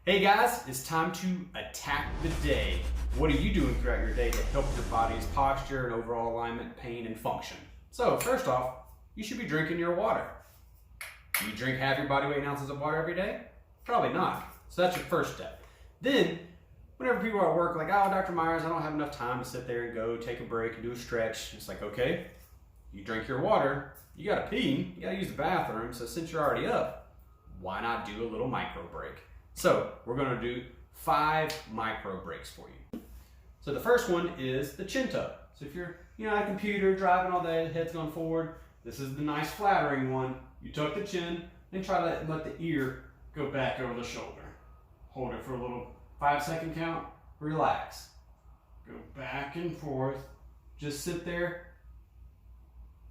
Hey guys, it's time to attack the day. What are you doing throughout your day to help your body's posture and overall alignment, pain, and function? So first off, you should be drinking your water. Do you drink half your body weight in ounces of water every day? Probably not. So that's your first step. Then, whenever people are at work like, oh, Dr. Myers, I don't have enough time to sit there and go take a break and do a stretch. It's like, okay, you drink your water, you gotta pee, you gotta use the bathroom, so since you're already up, why not do a little micro break? So we're gonna do 5 micro breaks for you. So the first one is the chin tuck. So if you're on a computer, driving all day, the head's going forward, this is the nice flattering one. You tuck the chin and try to let the ear go back over the shoulder. Hold it for a little 5-second count, relax. Go back and forth, just sit there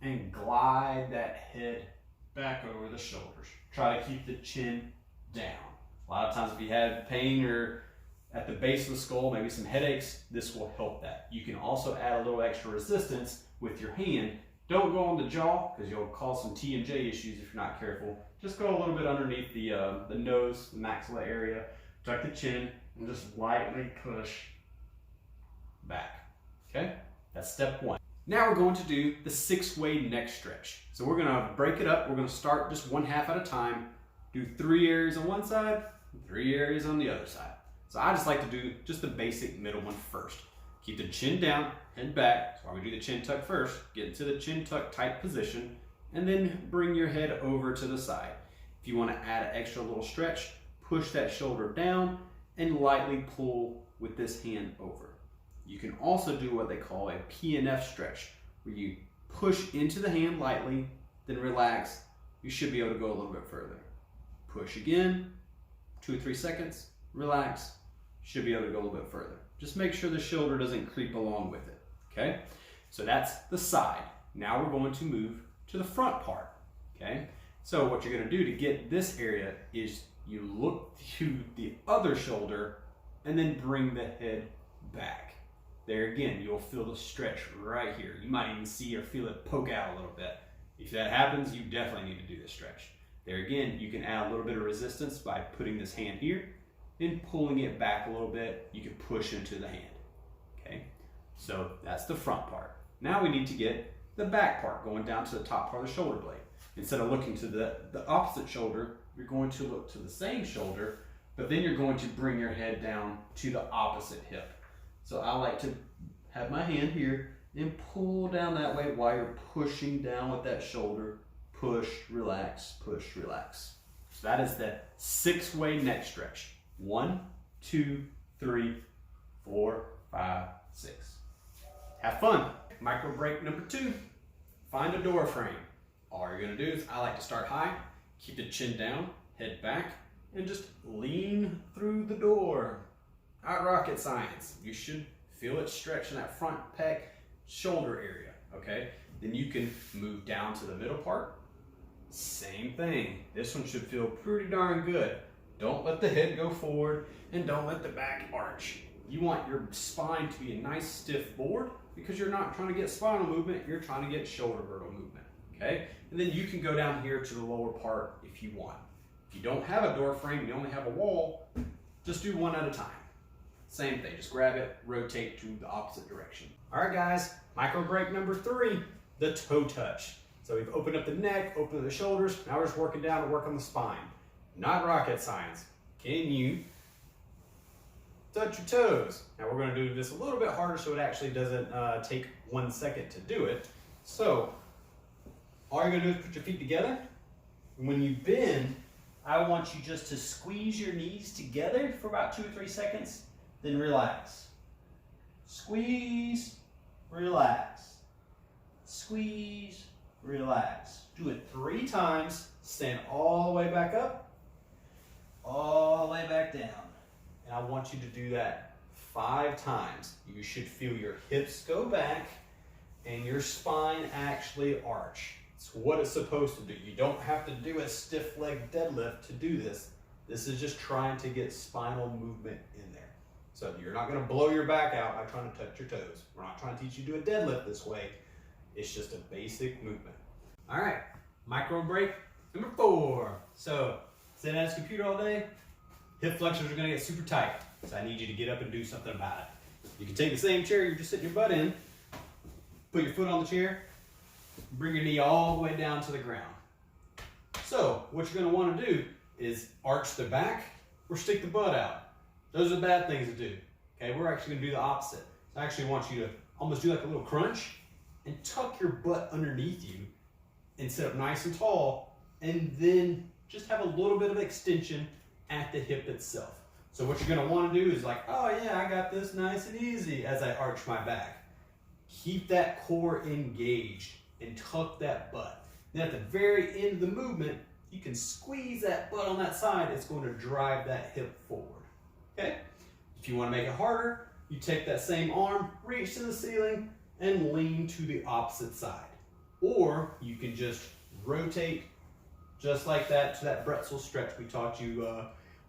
and glide that head back over the shoulders. Try to keep the chin down. A lot of times if you have pain or at the base of the skull, maybe some headaches, this will help that. You can also add a little extra resistance with your hand. Don't go on the jaw because you'll cause some T&J issues if you're not careful. Just go a little bit underneath the nose, the maxilla area, tuck the chin, and just lightly push back. Okay, that's step 1. Now we're going to do the 6-way neck stretch. So we're gonna break it up. We're gonna start just one half at a time. Do 3 areas on one side, 3 areas on the other side. So I just like to do just the basic middle one first. Keep the chin down, head back. That's why we do the chin tuck first. Get into the chin tuck tight position, and then bring your head over to the side. If you want to add an extra little stretch, push that shoulder down and lightly pull with this hand over. You can also do what they call a PNF stretch, where you push into the hand lightly, then relax. You should be able to go a little bit further. Push again, 2 or 3 seconds, relax. Should be able to go a little bit further. Just make sure the shoulder doesn't creep along with it, okay? So that's the side. Now we're going to move to the front part, okay? So what you're gonna do to get this area is you look to the other shoulder and then bring the head back. There again, you'll feel the stretch right here. You might even see or feel it poke out a little bit. If that happens, you definitely need to do this stretch. There again, you can add a little bit of resistance by putting this hand here and pulling it back a little bit. You can push into the hand, okay? So that's the front part. Now we need to get the back part, going down to the top part of the shoulder blade. Instead of looking to the opposite shoulder, you're going to look to the same shoulder, but then you're going to bring your head down to the opposite hip. So I like to have my hand here and pull down that way while you're pushing down with that shoulder. Push, relax, push, relax. So that is the 6-way neck stretch. 1, 2, 3, 4, 5, 6. Have fun. Micro break number 2. Find a door frame. All you're gonna do is, I like to start high, keep the chin down, head back, and just lean through the door. Not rocket science. You should feel it stretch in that front pec shoulder area, okay? Then you can move down to the middle part. Same thing. This one should feel pretty darn good. Don't let the head go forward and don't let the back arch. You want your spine to be a nice stiff board because you're not trying to get spinal movement, you're trying to get shoulder girdle movement, okay? And then you can go down here to the lower part if you want. If you don't have a door frame, you only have a wall, just do one at a time. Same thing, just grab it, rotate to the opposite direction. All right guys, micro break number 3, the toe touch. So we've opened up the neck, opened up the shoulders, now we're just working down to work on the spine. Not rocket science. Can you touch your toes? Now we're gonna do this a little bit harder so it actually doesn't take 1 second to do it. So all you're gonna do is put your feet together. And when you bend, I want you just to squeeze your knees together for about 2 or 3 seconds, then relax. Squeeze, relax. Squeeze, relax. Do it 3 times. Stand all the way back up, all the way back down. And I want you to do that 5 times. You should feel your hips go back and your spine actually arch. It's what it's supposed to do. You don't have to do a stiff leg deadlift to do this. This is just trying to get spinal movement in there. So you're not gonna blow your back out by trying to touch your toes. We're not trying to teach you to do a deadlift this way. It's just a basic movement. All right, micro break number 4. So sit at his computer all day, hip flexors are gonna get super tight. So I need you to get up and do something about it. You can take the same chair you're just sitting your butt in, put your foot on the chair, bring your knee all the way down to the ground. So what you're gonna wanna do is arch the back or stick the butt out. Those are bad things to do. Okay, we're actually gonna do the opposite. So I actually want you to almost do like a little crunch and tuck your butt underneath you and sit up nice and tall, and then just have a little bit of extension at the hip itself. So what you're gonna wanna do is like, oh yeah, I got this nice and easy as I arch my back. Keep that core engaged and tuck that butt. Then at the very end of the movement, you can squeeze that butt on that side. It's going to drive that hip forward, okay? If you wanna make it harder, you take that same arm, reach to the ceiling, and lean to the opposite side. Or you can just rotate just like that to that pretzel stretch we taught you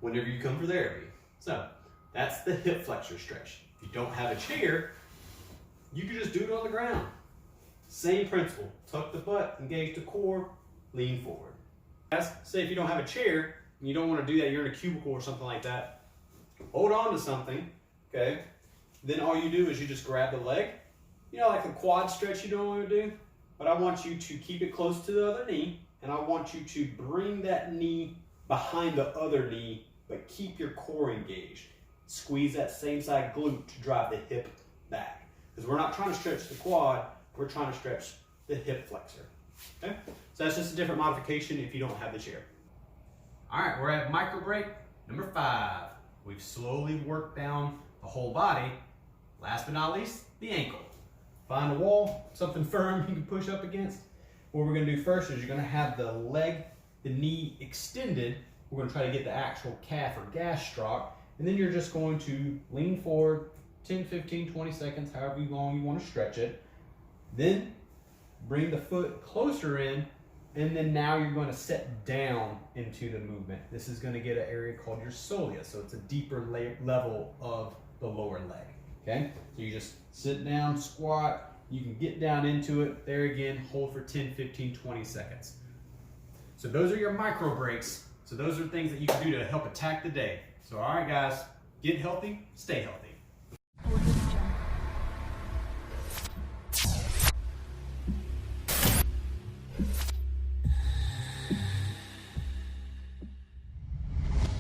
whenever you come for therapy. So that's the hip flexor stretch. If you don't have a chair, you can just do it on the ground. Same principle, tuck the butt, engage the core, lean forward. Say if you don't have a chair, and you don't want to do that, you're in a cubicle or something like that, hold on to something, okay? Then all you do is you just grab the leg, you know, like the quad stretch you don't want to do, but I want you to keep it close to the other knee, and I want you to bring that knee behind the other knee, but keep your core engaged. Squeeze that same side glute to drive the hip back. Because we're not trying to stretch the quad, we're trying to stretch the hip flexor. Okay? So that's just a different modification if you don't have the chair. All right, we're at Microbreak number 5. We've slowly worked down the whole body. Last but not least, the ankle. Find a wall, something firm you can push up against. What we're gonna do first is you're gonna have the leg, the knee extended. We're gonna try to get the actual calf or gastroc, and then you're just going to lean forward 10, 15, 20 seconds, however long you wanna stretch it. Then bring the foot closer in, and then now you're going to set down into the movement. This is going to get an area called your soleus, so it's a deeper level of the lower leg. Okay, so you just sit down, squat, you can get down into it. There again, hold for 10, 15, 20 seconds. So those are your micro breaks. So those are things that you can do to help attack the day. So all right guys, get healthy, stay healthy.